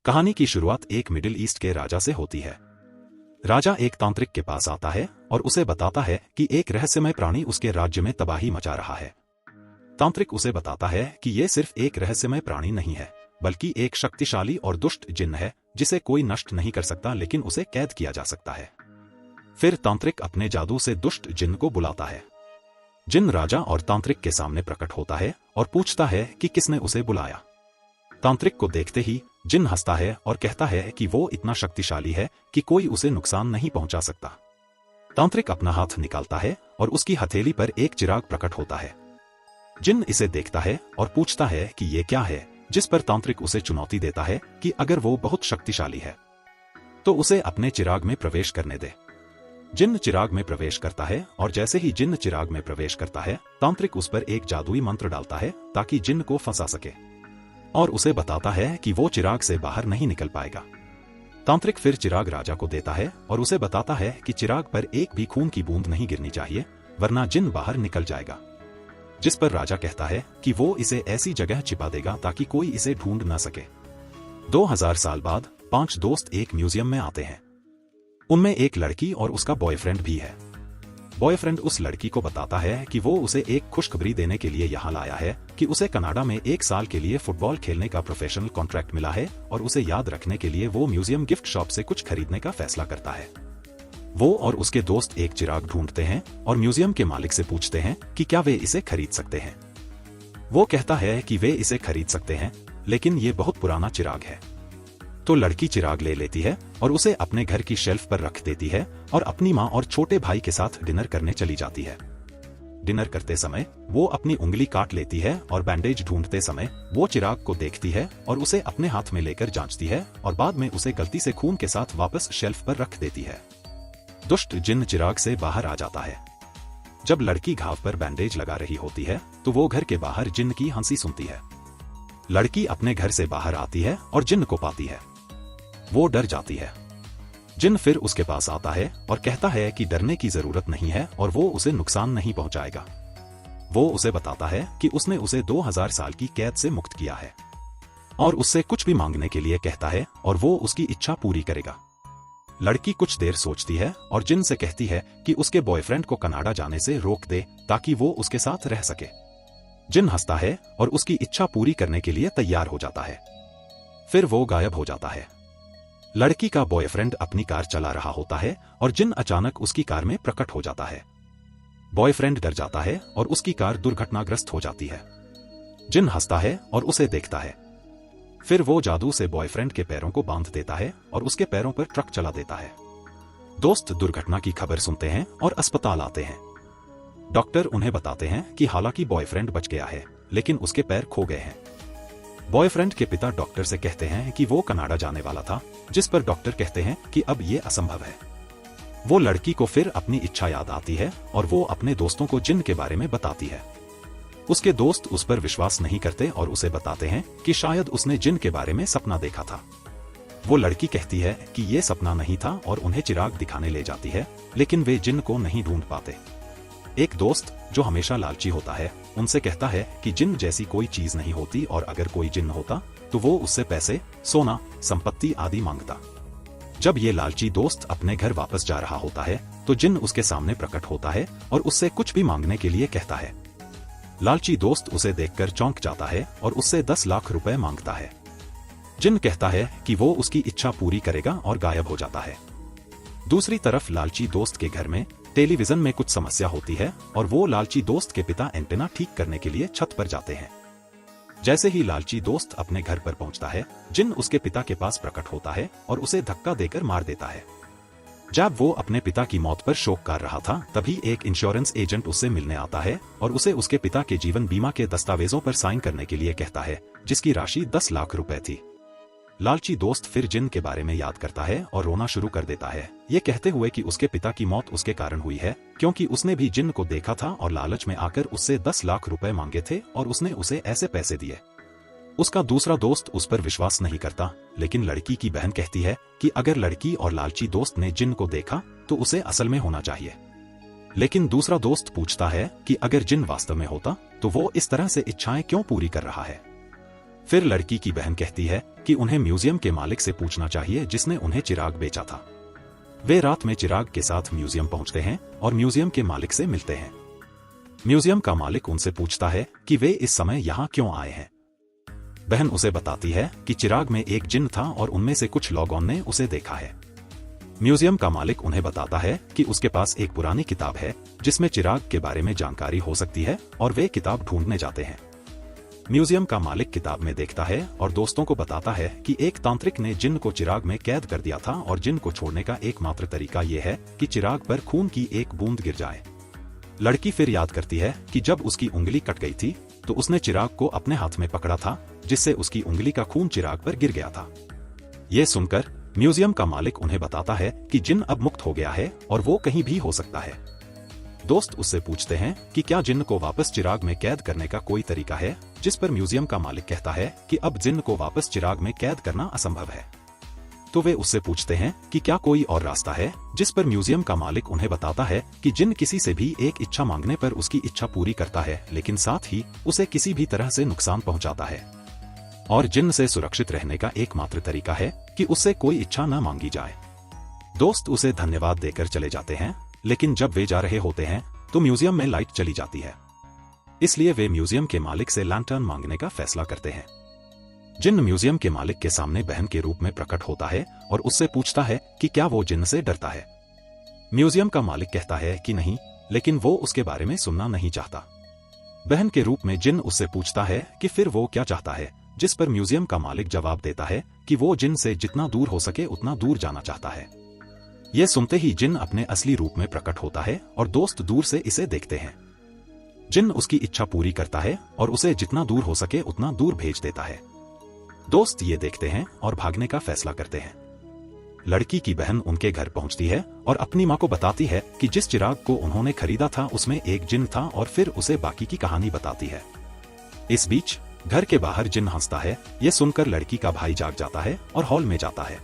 कहानी की शुरुआत एक मिडिल ईस्ट के राजा से होती है। राजा एक तांत्रिक के पास आता है और उसे बताता है कि एक रहस्यमय प्राणी उसके राज्य में तबाही मचा रहा है। तांत्रिक उसे बताता है कि यह सिर्फ एक रहस्यमय प्राणी नहीं है, बल्कि एक शक्तिशाली और दुष्ट जिन्न है जिसे कोई नष्ट नहीं कर सकता, लेकिन उसे कैद किया जा सकता है। फिर तांत्रिक अपने जादू से दुष्ट जिन्न को बुलाता है। जिन्न राजा और तांत्रिक के सामने प्रकट होता है और पूछता है कि किसने उसे बुलाया। तांत्रिक को देखते ही जिन्न हंसता है और कहता है कि वो इतना शक्तिशाली है कि कोई उसे नुकसान नहीं पहुंचा सकता। तांत्रिक अपना हाथ निकालता है और उसकी हथेली पर एक चिराग प्रकट होता है। जिन्न इसे देखता है और पूछता है कि ये क्या है, जिस पर तांत्रिक उसे चुनौती देता है कि अगर वो बहुत शक्तिशाली है तो उसे अपने चिराग में प्रवेश करने दे। जिन्न चिराग में प्रवेश करता है और जैसे ही जिन्न चिराग में प्रवेश करता है, तांत्रिक उस पर एक जादुई मंत्र डालता है ताकि जिन्न को फंसा सके और उसे बताता है कि वो चिराग से बाहर नहीं निकल पाएगा। तांत्रिक फिर चिराग राजा को देता है और उसे बताता है कि चिराग पर एक भी खून की बूंद नहीं गिरनी चाहिए, वरना जिन्न बाहर निकल जाएगा। जिस पर राजा कहता है कि वो इसे ऐसी जगह छिपा देगा ताकि कोई इसे ढूंढ न सके। 2000 साल बाद 5 दोस्त एक म्यूजियम में आते हैं। उनमें एक लड़की और उसका बॉयफ्रेंड भी है। बॉयफ्रेंड उस लड़की को बताता है कि वो उसे एक खुशखबरी देने के लिए यहाँ लाया है कि उसे कनाडा में 1 साल के लिए फुटबॉल खेलने का प्रोफेशनल कॉन्ट्रैक्ट मिला है और उसे याद रखने के लिए वो म्यूजियम गिफ्ट शॉप से कुछ खरीदने का फैसला करता है। वो और उसके दोस्त एक चिराग ढूंढते हैं और म्यूजियम के मालिक से पूछते हैं कि क्या वे इसे खरीद सकते हैं। वो कहता है कि वे इसे खरीद सकते हैं, लेकिन ये बहुत पुराना चिराग है। तो लड़की चिराग ले लेती है और उसे अपने घर की शेल्फ पर रख देती है और अपनी माँ और छोटे भाई के साथ डिनर करने चली जाती है। डिनर करते समय वो अपनी उंगली काट लेती है और बैंडेज ढूंढते समय वो चिराग को देखती है और उसे अपने हाथ में लेकर जांचती है और बाद में उसे गलती से खून के साथ वापस शेल्फ पर रख देती है। दुष्ट जिन्न चिराग से बाहर आ जाता है। जब लड़की घाव पर बैंडेज लगा रही होती है तो वो घर के बाहर जिन्न की हंसी सुनती है। लड़की अपने घर से बाहर आती है और जिन्न को पाती है। वो डर जाती है। जिन्न फिर उसके पास आता है और कहता है कि डरने की जरूरत नहीं है और वो उसे नुकसान नहीं पहुंचाएगा। वो उसे बताता है कि उसने उसे 2000 साल की कैद से मुक्त किया है और उससे कुछ भी मांगने के लिए कहता है और वो उसकी इच्छा पूरी करेगा। लड़की कुछ देर सोचती है और जिन्न से कहती है कि उसके बॉयफ्रेंड को कनाडा जाने से रोक दे ताकि वो उसके साथ रह सके। जिन्न हंसता है और उसकी इच्छा पूरी करने के लिए तैयार हो जाता है। फिर वो गायब हो जाता है। लड़की का बॉयफ्रेंड अपनी कार चला रहा होता है और जिन्न अचानक उसकी कार में प्रकट हो जाता है। बॉयफ्रेंड डर जाता है और उसकी कार दुर्घटनाग्रस्त हो जाती है। जिन्न हंसता है और उसे देखता है। फिर वो जादू से बॉयफ्रेंड के पैरों को बांध देता है और उसके पैरों पर ट्रक चला देता है। दोस्त दुर्घटना की खबर सुनते हैं और अस्पताल आते हैं। डॉक्टर उन्हें बताते हैं कि हालांकि बॉयफ्रेंड बच गया है, लेकिन उसके पैर खो गए हैं। बॉयफ्रेंड के पिता डॉक्टर से कहते हैं कि वो कनाडा जाने वाला था, जिस पर डॉक्टर कहते हैं कि अब ये असंभव है। वो लड़की को फिर अपनी इच्छा याद आती है और वो अपने दोस्तों को जिन्न के बारे में बताती है। उसके दोस्त उस पर विश्वास नहीं करते और उसे बताते हैं कि शायद उसने जिन्न के बारे में सपना देखा था। वो लड़की कहती है कि ये सपना नहीं था और उन्हें चिराग दिखाने ले जाती है, लेकिन वे जिन्न को नहीं ढूंढ पाते। एक दोस्त जो हमेशा लालची होता है उनसे कहता है कि जिन्न जैसी कोई चीज नहीं होती और अगर कोई जिन्न होता तो वो उससे पैसे, सोना, संपत्ति आदि मांगता। जब ये लालची दोस्त अपने घर वापस जा रहा होता है तो जिन्न उसके सामने प्रकट होता है और उससे कुछ भी मांगने के लिए कहता है। लालची दोस्त उसे देखकर चौंक जाता है और उससे 10 लाख रुपए मांगता है। जिन्न कहता है कि वो उसकी इच्छा पूरी करेगा और गायब हो जाता है। दूसरी तरफ लालची दोस्त के घर में टेलीविजन में कुछ समस्या होती है और वो लालची दोस्त के पिता एंटेना ठीक करने के लिए छत पर जाते हैं। जैसे ही लालची दोस्त अपने घर पर पहुंचता है, जिन्न उसके पिता के पास प्रकट होता है और उसे धक्का देकर मार देता है। जब वो अपने पिता की मौत पर शोक कर रहा था, तभी एक इंश्योरेंस एजेंट उससे मिलने आता है और उसे उसके पिता के जीवन बीमा के दस्तावेजों पर साइन करने के लिए कहता है, जिसकी राशि 10 लाख रुपए थी। लालची दोस्त फिर जिन्न के बारे में याद करता है और रोना शुरू कर देता है, ये कहते हुए कि उसके पिता की मौत उसके कारण हुई है, क्योंकि उसने भी जिन्न को देखा था और लालच में आकर उससे 10 लाख रुपए मांगे थे और उसने उसे ऐसे पैसे दिए। उसका दूसरा दोस्त उस पर विश्वास नहीं करता, लेकिन लड़की की बहन कहती है कि अगर लड़की और लालची दोस्त ने जिन्न को देखा तो उसे असल में होना चाहिए। लेकिन दूसरा दोस्त पूछता है कि अगर जिन्न वास्तव में होता तो वो इस तरह से इच्छाएं क्यों पूरी कर रहा है। फिर लड़की की बहन कहती है कि उन्हें म्यूजियम के मालिक से पूछना चाहिए जिसने उन्हें चिराग बेचा था। वे रात में चिराग के साथ म्यूजियम पहुंचते हैं और म्यूजियम के मालिक से मिलते हैं। म्यूजियम का मालिक उनसे पूछता है कि वे इस समय यहाँ क्यों आए हैं। बहन उसे बताती है कि चिराग में एक जिन्न था और उनमें से कुछ लोगों ने उसे देखा है। म्यूजियम का मालिक उन्हें बताता है कि उसके पास एक पुरानी किताब है जिसमें चिराग के बारे में जानकारी हो सकती है और वे किताब ढूंढने जाते हैं। म्यूजियम का मालिक किताब में देखता है और दोस्तों को बताता है कि एक तांत्रिक ने जिन्न को चिराग में कैद कर दिया था और जिन्न को छोड़ने का एकमात्र तरीका यह है कि चिराग पर खून की एक बूंद गिर जाए। लड़की फिर याद करती है कि जब उसकी उंगली कट गई थी तो उसने चिराग को अपने हाथ में पकड़ा था, जिससे उसकी उंगली का खून चिराग पर गिर गया था। ये सुनकर म्यूजियम का मालिक उन्हें बताता है कि जिन्न अब मुक्त हो गया है और वो कहीं भी हो सकता है। दोस्त उससे पूछते हैं कि क्या जिन्न को वापस चिराग में कैद करने का कोई तरीका है, जिस पर म्यूजियम का मालिक कहता है कि अब जिन्न को वापस चिराग में कैद करना असंभव है। तो वे उससे पूछते हैं कि क्या कोई और रास्ता है, जिस पर म्यूजियम का मालिक उन्हें बताता है कि जिन्न किसी से भी एक इच्छा मांगने पर उसकी इच्छा पूरी करता है, लेकिन साथ ही उसे किसी भी तरह से नुकसान पहुंचाता है और जिन्न से सुरक्षित रहने का एकमात्र तरीका है कि उससे कोई इच्छा न मांगी जाए। दोस्त उसे धन्यवाद देकर चले जाते हैं, लेकिन जब वे जा रहे होते हैं तो म्यूजियम में लाइट चली जाती है, इसलिए वे म्यूजियम के मालिक से लैंटर्न मांगने का फैसला करते हैं। जिन्न म्यूजियम के मालिक के सामने बहन के रूप में प्रकट होता है और उससे पूछता है कि क्या वो जिन्न से डरता है। म्यूजियम का मालिक कहता है कि नहीं, लेकिन वो उसके बारे में सुनना नहीं चाहता। बहन के रूप में जिन्न उससे पूछता है कि फिर वो क्या चाहता है, जिस पर म्यूजियम का मालिक जवाब देता है कि वो जिन्न से जितना दूर हो सके उतना दूर जाना चाहता है। ये सुनते ही जिन्न अपने असली रूप में प्रकट होता है और दोस्त दूर से इसे देखते हैं। जिन्न उसकी इच्छा पूरी करता है और उसे जितना दूर हो सके उतना दूर भेज देता है। दोस्त ये देखते हैं और भागने का फैसला करते हैं। लड़की की बहन उनके घर पहुंचती है और अपनी मां को बताती है कि जिस चिराग को उन्होंने खरीदा था उसमें एक जिन्न था और फिर उसे बाकी की कहानी बताती है। इस बीच घर के बाहर जिन्न हंसता है। यह सुनकर लड़की का भाई जाग जाता है और हॉल में जाता है।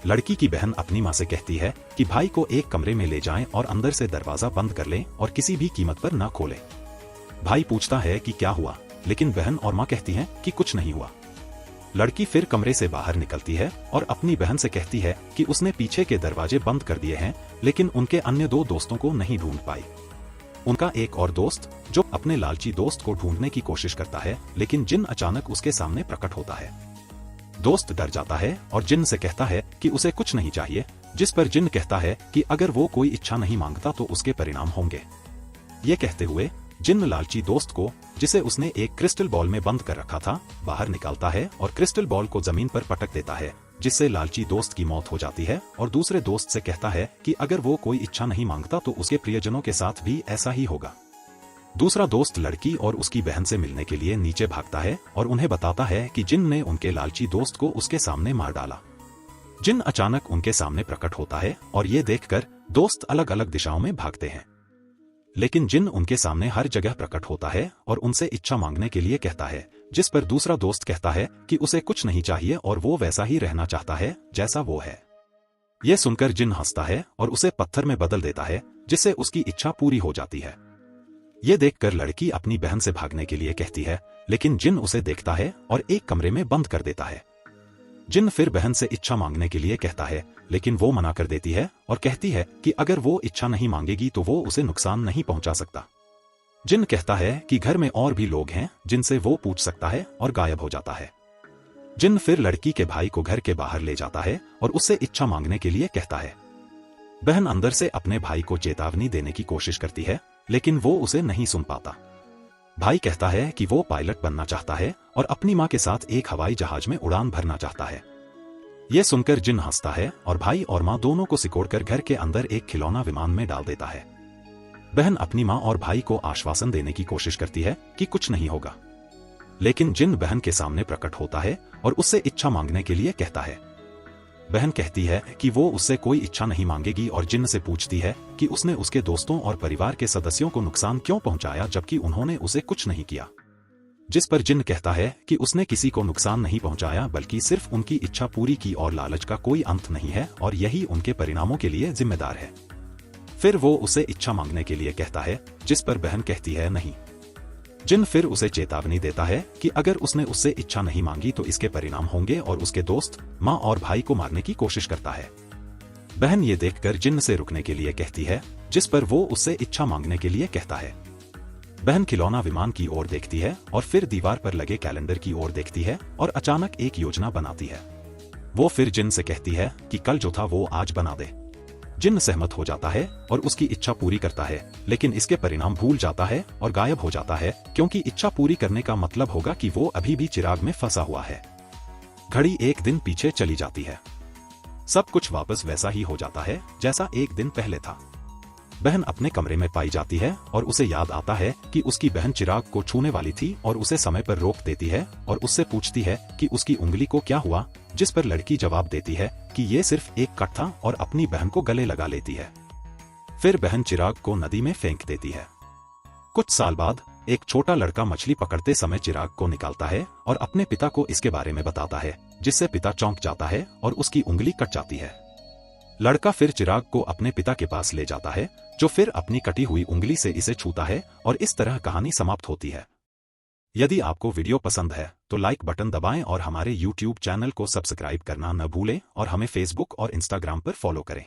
लड़की की बहन अपनी मां से कहती है कि भाई को एक कमरे में ले जाएं और अंदर से दरवाजा बंद कर लें और किसी भी कीमत पर न खोलें। भाई पूछता है कि क्या हुआ, लेकिन बहन और मां कहती हैं कि कुछ नहीं हुआ। लड़की फिर कमरे से बाहर निकलती है और अपनी बहन से कहती है कि उसने पीछे के दरवाजे बंद कर दिए हैं, लेकिन उनके अन्य दो दोस्तों को नहीं ढूंढ पाई। उनका एक और दोस्त जो अपने लालची दोस्त को ढूंढने की कोशिश करता है, लेकिन जिन्न अचानक उसके सामने प्रकट होता है। दोस्त डर जाता है और जिन्न से कहता है कि उसे कुछ नहीं चाहिए, जिस पर जिन्न कहता है कि अगर वो कोई इच्छा नहीं मांगता तो उसके परिणाम होंगे। ये कहते हुए जिन्न लालची दोस्त को, जिसे उसने एक क्रिस्टल बॉल में बंद कर रखा था, बाहर निकालता है और क्रिस्टल बॉल को जमीन पर पटक देता है, जिससे लालची दोस्त की मौत हो जाती है और दूसरे दोस्त से कहता है कि अगर वो कोई इच्छा नहीं मांगता तो उसके प्रियजनों के साथ भी ऐसा ही होगा। दूसरा दोस्त लड़की और उसकी बहन से मिलने के लिए नीचे भागता है और उन्हें बताता है कि जिन्न ने उनके लालची दोस्त को उसके सामने मार डाला। जिन्न अचानक उनके सामने प्रकट होता है और ये देखकर दोस्त अलग अलग दिशाओं में भागते हैं, लेकिन जिन्न उनके सामने हर जगह प्रकट होता है और उनसे इच्छा मांगने के लिए कहता है, जिस पर दूसरा दोस्त कहता है कि उसे कुछ नहीं चाहिए और वो वैसा ही रहना चाहता है जैसा वो है। यह सुनकर जिन्न हंसता है और उसे पत्थर में बदल देता है, जिससे उसकी इच्छा पूरी हो जाती है। ये देखकर लड़की अपनी बहन से भागने के लिए कहती है, लेकिन जिन्न उसे देखता है और एक कमरे में बंद कर देता है। जिन्न फिर बहन से इच्छा मांगने के लिए कहता है, लेकिन वो मना कर देती है और कहती है कि अगर वो इच्छा नहीं मांगेगी तो वो उसे नुकसान नहीं पहुंचा सकता। जिन्न कहता है कि घर में और भी लोग हैं जिनसे वो पूछ सकता है और गायब हो जाता है। जिन्न फिर लड़की के भाई को घर के बाहर ले जाता है और उससे इच्छा मांगने के लिए कहता है। बहन अंदर से अपने भाई को चेतावनी देने की कोशिश करती है, लेकिन वो उसे नहीं सुन पाता। भाई कहता है कि वो पायलट बनना चाहता है और अपनी मां के साथ एक हवाई जहाज में उड़ान भरना चाहता है। यह सुनकर जिन्न हंसता है और भाई और मां दोनों को सिकोड़कर घर के अंदर एक खिलौना विमान में डाल देता है। बहन अपनी मां और भाई को आश्वासन देने की कोशिश करती है कि कुछ नहीं होगा, लेकिन जिन्न बहन के सामने प्रकट होता है और उससे इच्छा मांगने के लिए कहता है। बहन कहती है कि वो उससे कोई इच्छा नहीं मांगेगी और जिन्न से पूछती है कि उसने उसके दोस्तों और परिवार के सदस्यों को नुकसान क्यों पहुंचाया जबकि उन्होंने उसे कुछ नहीं किया। जिस पर जिन्न कहता है कि उसने किसी को नुकसान नहीं पहुंचाया बल्कि सिर्फ उनकी इच्छा पूरी की और लालच का कोई अंत नहीं है और यही उनके परिणामों के लिए जिम्मेदार है। फिर वो उसे इच्छा मांगने के लिए कहता है, जिस पर बहन कहती है नहीं। जिन फिर उसे चेतावनी देता है कि अगर उसने उससे इच्छा नहीं मांगी तो इसके परिणाम होंगे और उसके दोस्त, माँ और भाई को मारने की कोशिश करता है। बहन ये देखकर जिन्न से रुकने के लिए कहती है, जिस पर वो उससे इच्छा मांगने के लिए कहता है। बहन खिलौना विमान की ओर देखती है और फिर दीवार पर लगे कैलेंडर की ओर देखती है और अचानक एक योजना बनाती है। वो फिर जिन्न से कहती है कि कल जो था वो आज बना दे। जिन्न सहमत हो जाता है और उसकी इच्छा पूरी करता है, लेकिन इसके परिणाम भूल जाता है और गायब हो जाता है, क्योंकि इच्छा पूरी करने का मतलब होगा कि वो अभी भी चिराग में फंसा हुआ है। घड़ी एक दिन पीछे चली जाती है। सब कुछ वापस वैसा ही हो जाता है जैसा एक दिन पहले था। बहन अपने कमरे में पाई जाती है और उसे याद आता है कि उसकी बहन चिराग को छूने वाली थी और उसे समय पर रोक देती है और उससे पूछती है कि उसकी उंगली को क्या हुआ, जिस पर लड़की जवाब देती है कि ये सिर्फ एक कट था और अपनी बहन को गले लगा लेती है। फिर बहन चिराग को नदी में फेंक देती है। कुछ साल बाद एक छोटा लड़का मछली पकड़ते समय चिराग को निकालता है और अपने पिता को इसके बारे में बताता है, जिससे पिता चौंक जाता है और उसकी उंगली कट जाती है। लड़का फिर चिराग को अपने पिता के पास ले जाता है, जो फिर अपनी कटी हुई उंगली से इसे छूता है और इस तरह कहानी समाप्त होती है। यदि आपको वीडियो पसंद है तो लाइक बटन दबाएं और हमारे YouTube चैनल को सब्सक्राइब करना न भूलें और हमें Facebook और Instagram पर फॉलो करें।